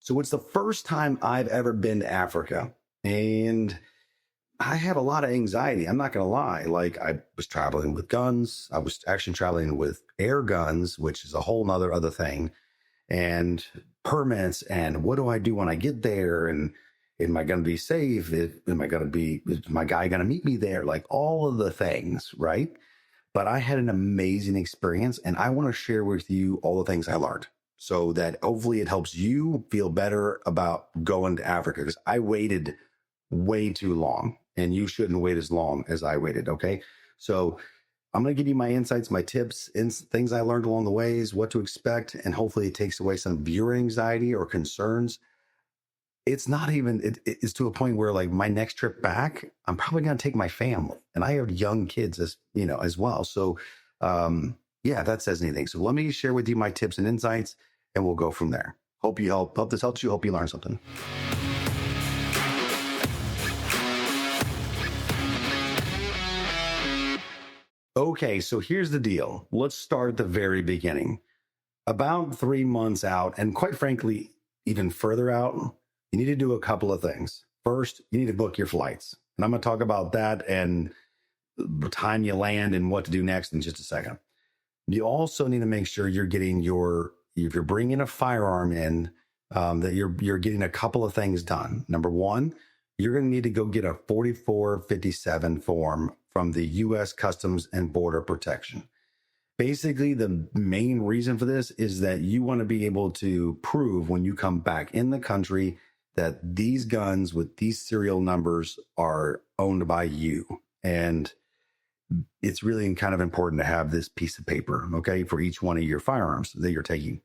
So it's the first time I've ever been to Africa. And I had a lot of anxiety. I'm not going to lie. Like, I was traveling with guns. I was actually traveling with Airguns, which is a whole nother other thing, and permits. And what do I do when I get there? And am I going to be safe? Is my guy going to meet me there? Like all of the things, right? But I had an amazing experience, and I want to share with you all the things I learned so that hopefully it helps you feel better about going to Africa, because I waited way too long, and you shouldn't wait as long as I waited. Okay. So I'm going to give you my insights, my tips, and things I learned along the ways, what to expect, and hopefully it takes away some viewer anxiety or concerns. It's not even, it's to a point where like my next trip back, I'm probably going to take my family, and I have young kids as well. So, yeah, that says anything. So let me share with you my tips and insights, and we'll go from there. Hope this helps you. Hope you learn something. Okay, so here's the deal. Let's start at the very beginning. About 3 months out, and quite frankly, even further out, you need to do a couple of things. First, you need to book your flights. And I'm going to talk about that and the time you land and what to do next in just a second. You also need to make sure you're getting if you're bringing a firearm in, that you're getting a couple of things done. Number one, you're going to need to go get a 4457 form from the U.S. Customs and Border Protection. Basically, the main reason for this is that you want to be able to prove when you come back in the country that these guns with these serial numbers are owned by you. And it's really kind of important to have this piece of paper, okay, for each one of your firearms that you're taking.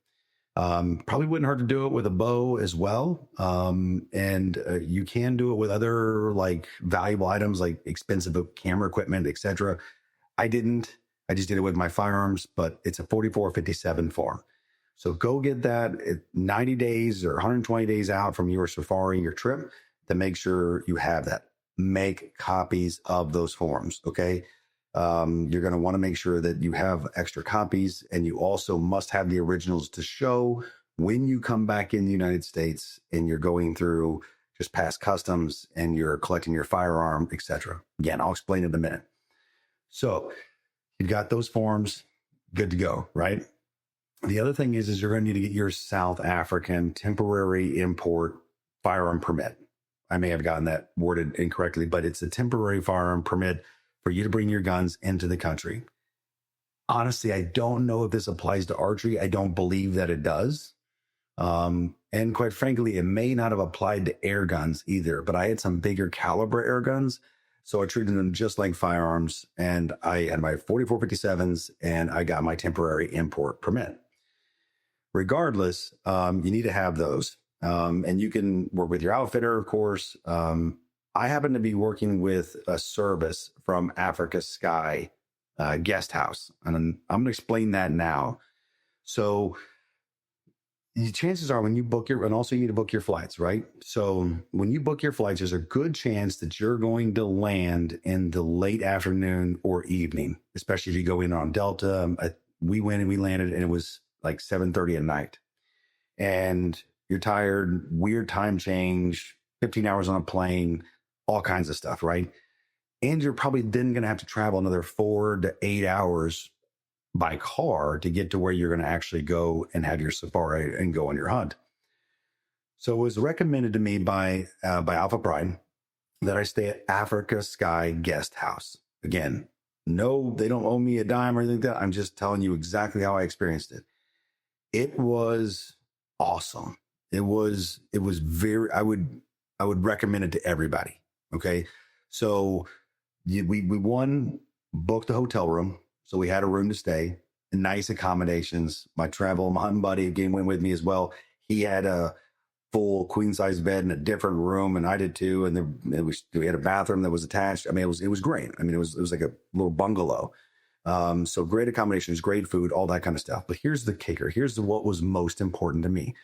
Probably wouldn't hurt to do it with a bow as well. And you can do it with other like valuable items like expensive camera equipment, etc. I just did it with my firearms, but it's a 4457 form. So go get that 90 days or 120 days out from your safari, your trip, to make sure you have that. Make copies of those forms, okay? You're going to want to make sure that you have extra copies, and you also must have the originals to show when you come back in the United States and you're going through just past customs and you're collecting your firearm, etc. Again, I'll explain in a minute. So you've got those forms, good to go, right? The other thing is you're going to need to get your South African temporary import firearm permit. I may have gotten that worded incorrectly, but it's a temporary firearm permit for you to bring your guns into the country. Honestly, I don't know if this applies to archery. I don't believe that it does. And quite frankly, it may not have applied to air guns either, but I had some bigger caliber air guns. So I treated them just like firearms, and I had my 4457s, and I got my temporary import permit. Regardless, you need to have those. And you can work with your outfitter, of course. I happen to be working with a service from Africa Sky, Guesthouse, and I'm going to explain that now. So the chances are when you book and also you need to book your flights, right? So when you book your flights, there's a good chance that you're going to land in the late afternoon or evening, especially if you go in on Delta. We went and we landed, and it was like 7:30 at night, and you're tired, weird time change, 15 hours on a plane, all kinds of stuff, right? And you're probably then going to have to travel another 4 to 8 hours by car to get to where you're going to actually go and have your safari and go on your hunt. So it was recommended to me by Alpha Pride that I stay at Africa Sky Guesthouse. Again, no, they don't owe me a dime or anything like that. I'm just telling you exactly how I experienced it. It was awesome. It was very, I would recommend it to everybody. Okay. So we booked a hotel room. So we had a room to stay, nice accommodations. My hunting buddy went with me as well. He had a full queen size bed in a different room, and I did too. And then we had a bathroom that was attached. I mean, it was great. I mean, it was like a little bungalow. So great accommodations, great food, all that kind of stuff. But here's the kicker. Here's what was most important to me.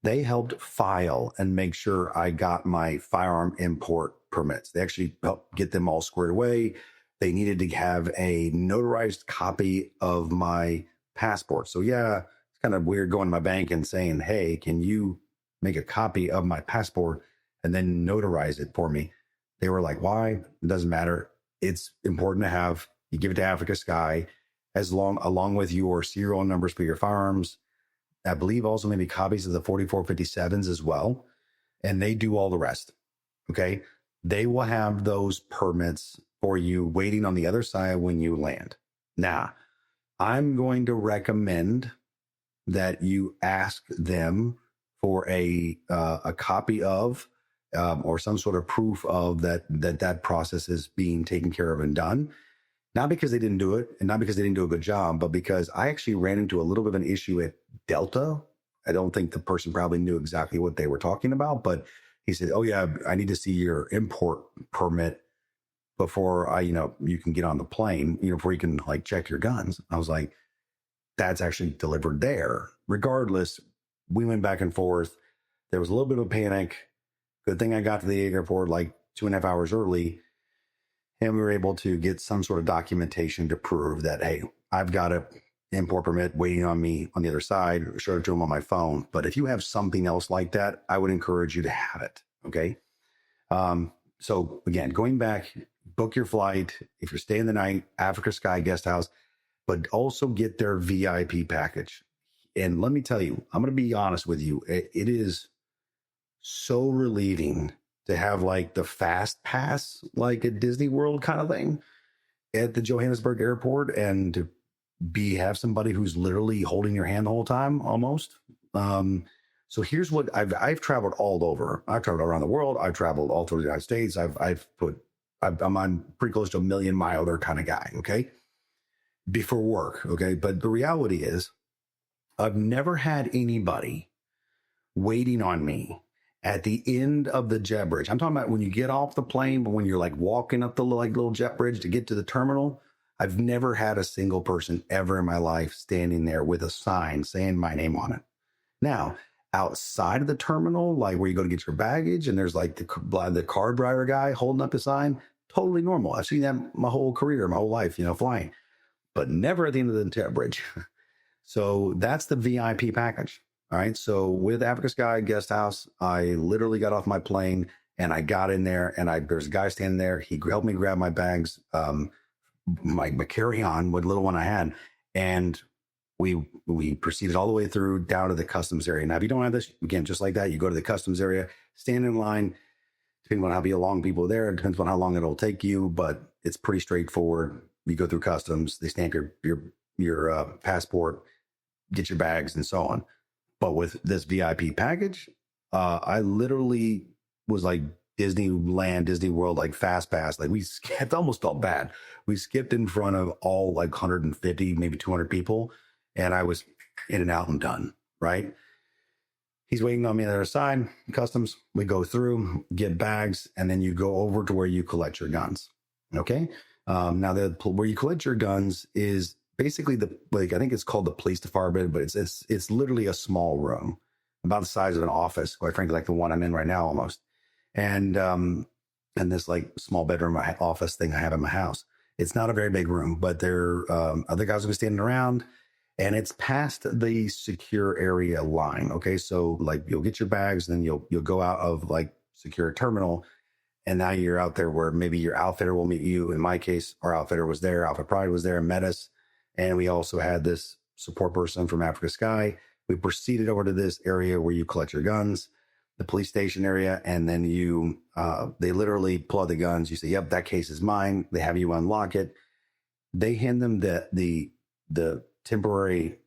They helped file and make sure I got my firearm import permits. They actually helped get them all squared away. They needed to have a notarized copy of my passport. So yeah, it's kind of weird going to my bank and saying, hey, can you make a copy of my passport and then notarize it for me. They were like, why? It doesn't matter. It's important to have. You give it to Africa Sky along with your serial numbers for your firearms. I believe also maybe copies of the 4457s as well. And they do all the rest. Okay. They will have those permits for you waiting on the other side when you land. Now, I'm going to recommend that you ask them for a copy of or some sort of proof of that process is being taken care of and done. Not because they didn't do it and not because they didn't do a good job, but because I actually ran into a little bit of an issue at Delta. I don't think the person probably knew exactly what they were talking about, but he said, oh yeah, I need to see your import permit before you can get on the plane, before you can like check your guns. I was like, that's actually delivered there. Regardless, we went back and forth. There was a little bit of a panic. Good thing I got to the airport like 2.5 hours early. And we were able to get some sort of documentation to prove that, hey, I've got an import permit waiting on me on the other side. Showed it to them on my phone. But if you have something else like that, I would encourage you to have it. Okay. So again, going back, book your flight. If you're staying the night, Africa Sky Guesthouse, but also get their VIP package. And let me tell you, I'm going to be honest with you. It is so relieving to have like the fast pass, like a Disney World kind of thing at the Johannesburg airport, and to have somebody who's literally holding your hand the whole time almost. So here's what I've traveled all over. I've traveled around the world. I've traveled all through the United States. I'm on pretty close to a 1,000,000-miler kind of guy. Okay. Before work. Okay. But the reality is I've never had anybody waiting on me at the end of the jet bridge. I'm talking about when you get off the plane, but when you're like walking up the little jet bridge to get to the terminal. I've never had a single person ever in my life standing there with a sign saying my name on it. Now, outside of the terminal, like where you go to get your baggage, and there's like the car driver guy holding up a sign, totally normal. I've seen that my whole career, my whole life, flying, but never at the end of the jet bridge. So that's the VIP package. All right. So with Africa Sky Guesthouse, I literally got off my plane and I got in there, and there's a guy standing there. He helped me grab my bags, my carry-on, what little one I had. And we proceeded all the way through down to the customs area. Now, if you don't have this, again, just like that, you go to the customs area, stand in line, depending on how long people are there. It depends on how long it'll take you, but it's pretty straightforward. You go through customs, they stamp your passport, get your bags, and so on. But with this VIP package, I literally was like Disneyland, Disney World, like fast pass. Like it almost felt bad. We skipped in front of all like 150, maybe 200 people. And I was in and out and done, right? He's waiting on me on the other side, customs. We go through, get bags, and then you go over to where you collect your guns. Okay. Now where you collect your guns is basically I think it's called the police department, but it's literally a small room about the size of an office, quite frankly, like the one I'm in right now almost. And this like small bedroom office thing I have in my house. It's not a very big room, but there other guys will be standing around, and it's past the secure area line. Okay. So like you'll get your bags, and then you'll go out of like secure terminal. And now you're out there where maybe your outfitter will meet you. In my case, our outfitter was there. Outfit Pride was there and met us. And we also had this support person from Africa Sky. We proceeded over to this area where you collect your guns, the police station area. And then they literally pull out the guns. You say, yep, that case is mine. They have you unlock it. They hand them the temporary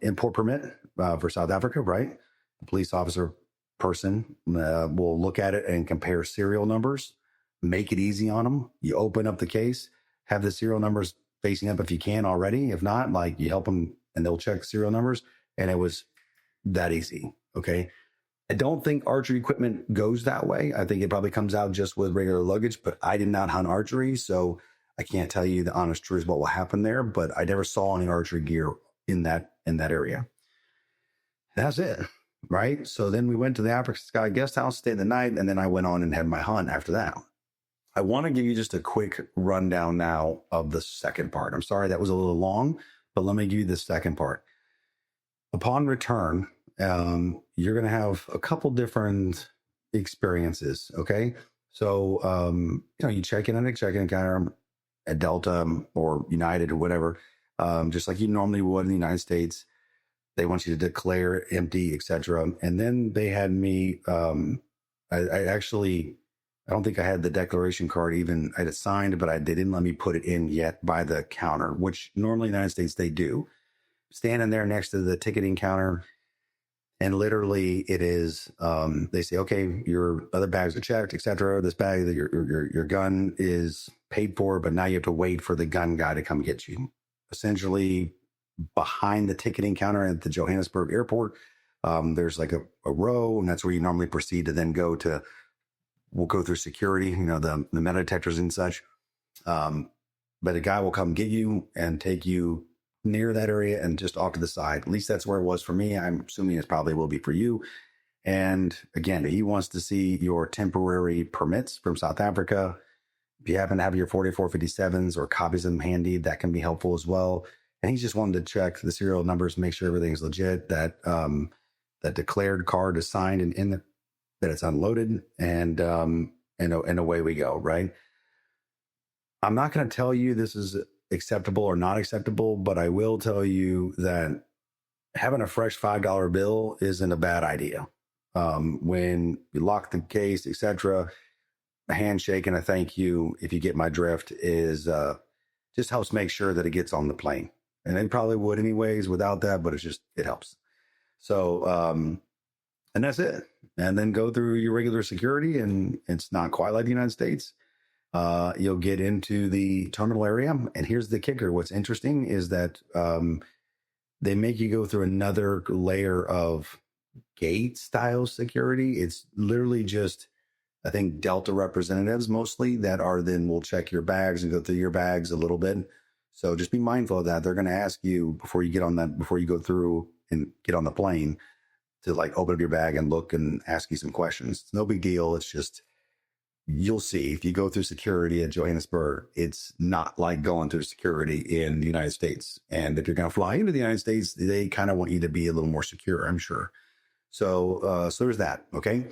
import permit for South Africa, right? The police officer person will look at it and compare serial numbers, make it easy on them. You open up the case, have the serial numbers facing up if you can already. If not, like you help them and they'll check serial numbers. And it was that easy. Okay. I don't think archery equipment goes that way. I think it probably comes out just with regular luggage, but I did not hunt archery. So I can't tell you the honest truth what will happen there, but I never saw any archery gear in that area. That's it. Right. So then we went to the Africa Sky Guesthouse, stayed the night, and then I went on and had my hunt after that. I want to give you just a quick rundown now of the second part. I'm sorry that was a little long, but let me give you the second part. Upon return, you're going to have a couple different experiences. Okay. So, you check in on a check-in counter at Delta or United or whatever, just like you normally would in the United States. They want you to declare empty, etc. And then they had me, I don't think I had the declaration card even, I had it signed, but they didn't let me put it in yet by the counter, which normally in the United States they do. Standing there next to the ticketing counter, and literally it is, they say, okay, your other bags are checked, etc. This bag, your gun is paid for, but now you have to wait for the gun guy to come get you. Essentially, behind the ticketing counter at the Johannesburg airport, there's like a row, and that's where you normally proceed to then we'll go through security, the metal detectors and such. But a guy will come get you and take you near that area and just off to the side. At least that's where it was for me. I'm assuming it probably will be for you. And again, he wants to see your temporary permits from South Africa. If you happen to have your 4457s or copies of them handy, that can be helpful as well. And he's just wanted to check the serial numbers, make sure everything's legit, that that declared card is signed and that it's unloaded, and away we go, right? I'm not going to tell you this is acceptable or not acceptable, but I will tell you that having a fresh $5 bill isn't a bad idea. When you lock the case, etc., a handshake and a thank you, if you get my drift, is just helps make sure that it gets on the plane. And it probably would anyways without that, but it helps. So, and that's it. And then go through your regular security, and it's not quite like the United States. You'll get into the terminal area. And here's the kicker. What's interesting is that they make you go through another layer of gate style security. It's literally just, I think, Delta representatives mostly that will check your bags and go through your bags a little bit. So just be mindful of that. They're going to ask you before you go through and get on the plane to open up your bag and look and ask you some questions. It's no big deal. It's just, you'll see if you go through security at Johannesburg, it's not like going through security in the United States. And if you're going to fly into the United States, they kind of want you to be a little more secure, I'm sure. So there's that. Okay.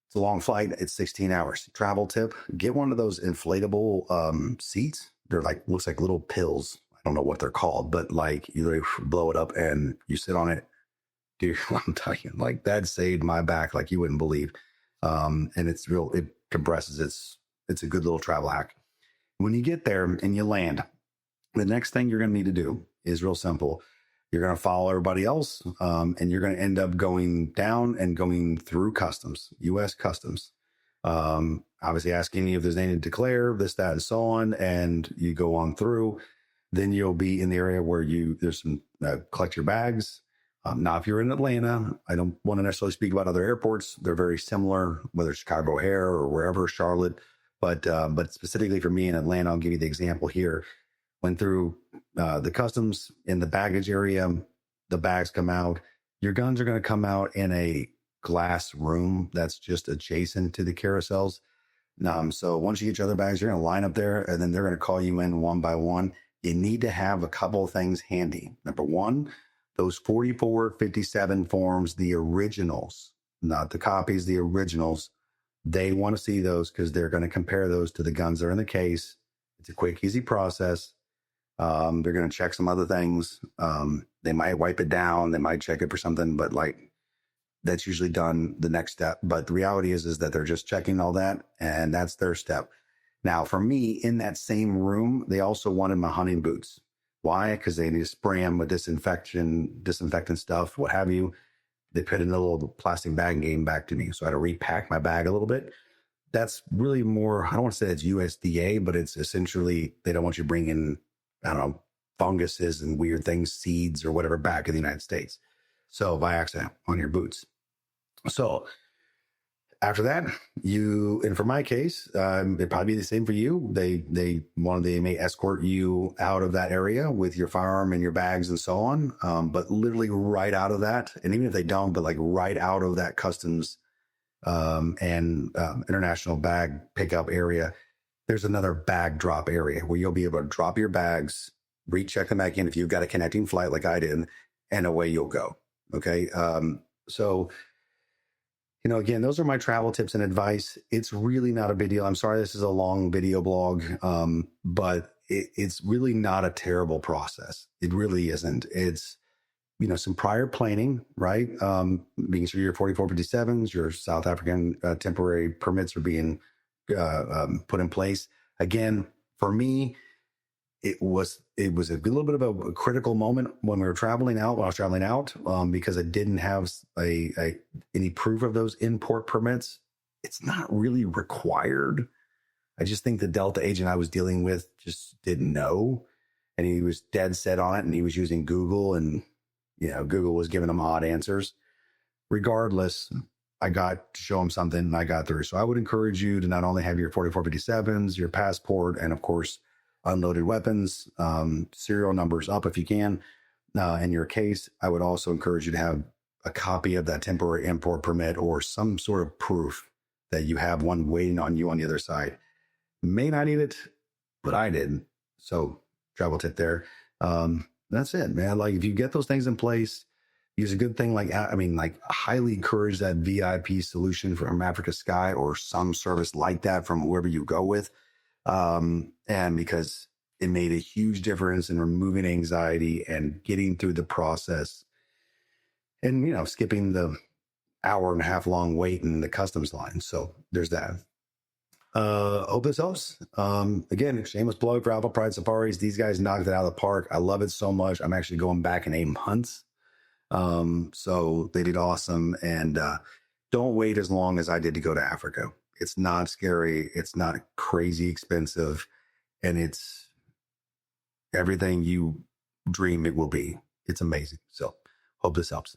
It's a long flight. It's 16 hours. Travel tip, get one of those inflatable seats. They're looks like little pills. I don't know what they're called, but you blow it up and you sit on it. Dude, I'm telling you, that saved my back like you wouldn't believe. And it's real, it compresses. It's a good little travel hack. When you get there and you land, the next thing you're going to need to do is real simple. You're going to follow everybody else, and you're going to end up going down and going through customs, U.S. customs. Obviously asking you if there's anything to declare, this, that, and so on, and you go on through. Then you'll be in the area where there's some collect your bags. Now, if you're in Atlanta, I don't want to necessarily speak about other airports. They're very similar, whether it's Chicago O'Hare or wherever, Charlotte. But specifically for me in Atlanta, I'll give you the example here. Went through the customs in the baggage area. The bags come out. Your guns are going to come out in a glass room that's just adjacent to the carousels. So once you get your other bags, you're going to line up there, and then they're going to call you in one by one. You need to have a couple of things handy. Number one, those 4457 forms, the originals, not the copies, the originals. They want to see those because they're going to compare those to the guns that are in the case. It's a quick, easy process. They're going to check some other things. They might wipe it down. They might check it for something, but that's usually done the next step. But the reality is that they're just checking all that, and that's their step. Now, for me, in that same room, they also wanted my hunting boots. Why? Because they need to spray them with disinfectant stuff, what have you. They put in a little plastic bag and gave them back to me. So I had to repack my bag a little bit. That's really more, I don't want to say it's USDA, but it's essentially, they don't want you bringing, I don't know, funguses and weird things, seeds or whatever back in the United States. So by accident on your boots. So after that, and for my case, it'd probably be the same for you. They may escort you out of that area with your firearm and your bags and so on. But literally right out of that, and even if they don't, but right out of that customs and international bag pickup area, there's another bag drop area where you'll be able to drop your bags, recheck them back in if you've got a connecting flight like I did, and away you'll go. Okay. So, again, those are my travel tips and advice. It's really not a big deal. I'm sorry this is a long video blog, but it's really not a terrible process. It really isn't. It's, some prior planning, right? Being sure your 4457s, your South African temporary permits are being put in place. Again, for me, it was a little bit of a critical moment when we were traveling out. While I was traveling out, because I didn't have any proof of those import permits. It's not really required. I just think the Delta agent I was dealing with just didn't know, and he was dead set on it, and he was using Google, and Google was giving him odd answers. Regardless, I got to show him something, and I got through. So I would encourage you to not only have your 4457s, your passport, and of course, unloaded weapons, serial numbers up if you can. In your case, I would also encourage you to have a copy of that temporary import permit or some sort of proof that you have one waiting on you on the other side. May not need it, but I did. So travel tip there. That's it, man. Like if you get those things in place, use a good thing. Like highly encourage that VIP solution from Africa Sky or some service like that from whoever you go with. And because it made a huge difference in removing anxiety and getting through the process and, skipping the hour and a half long wait in the customs line. So there's that. Hope this helps. Again, shameless plug for Alpha Pride Safaris. These guys knocked it out of the park. I love it so much. I'm actually going back in 8 months. So they did awesome. And, don't wait as long as I did to go to Africa. It's not scary. It's not crazy expensive. And it's everything you dream it will be. It's amazing. So hope this helps.